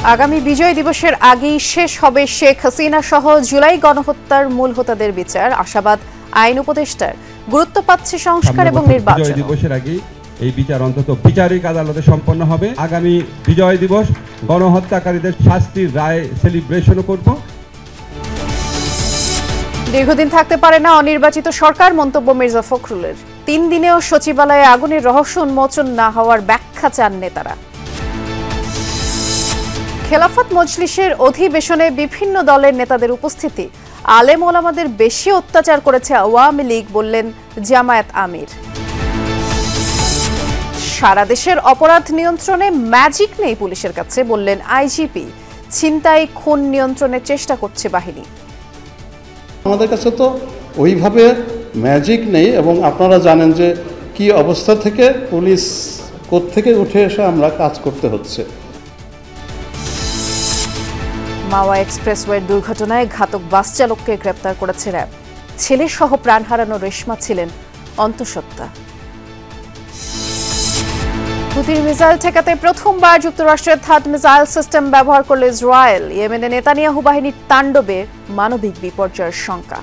আগামী বিজয় দিবসের আগেই শেষ হবে শেখ হাসিনা সহ জুলাই গণহত্যার মূল হোতাদের বিচার, আশাবাদ আইন উপদেষ্টার। গুরুত্ব পাচ্ছে সংস্কার এবং নির্বাচন। বিজয় দিবসের আগেই এই বিচার অন্তত বিচারিক আদালতে সম্পন্ন হবে। আগামী বিজয় দিবস গণহত্যাকারীদের শাস্তির রায় সেলিব্রেশনও করব। দীর্ঘদিন থাকতে পারে না অনির্বাচিত সরকার, মন্তব্য মির্জা ফখরুলের। 3 দিনেও সচিবালয়ে আগুনের রহস্য উন্মোচন না হওয়ার ব্যাখ্যা চান নেতারা। খেলাফত মজলিসের অধিবেশনে বিভিন্ন দলের নেতাদের উপস্থিতি। আলেম ওলামাদের বেশি অত্যাচার করেছে আওয়ামী লীগ, বললেন জামায়াত আমির। সারা দেশের অপরাধ নিয়ন্ত্রণে ম্যাজিক নেই পুলিশের কাছে, বললেন আইজিপি। ছিনতাই খুন নিয়ন্ত্রণের চেষ্টা করছে বাহিনী। আমাদের কাছে তো ওইভাবে ম্যাজিক নেই, এবং আপনারা জানেন যে কি অবস্থা থেকে পুলিশ কোত্থেকে উঠে এসে আমরা কাজ করতে হচ্ছে। মাওয়া এক্সপ্রেসওয়ের দুর্ঘটনায় ঘাতক বাস চালককে গ্রেপ্তার করেছে র্যাব। ছেলে সহ প্রাণ হারানো রেশমা ছিলেন অন্তঃসত্ত্বা। হুতির মিসাইল ঠেকাতে প্রথমবার যুক্তরাষ্ট্রের থার্ড মিসাইল সিস্টেম ব্যবহার করল ইসরায়েল। ইয়েমেনে নেতানিয়াহু বাহিনীর তাণ্ডবে মানবিক বিপর্যয়ের শঙ্কা।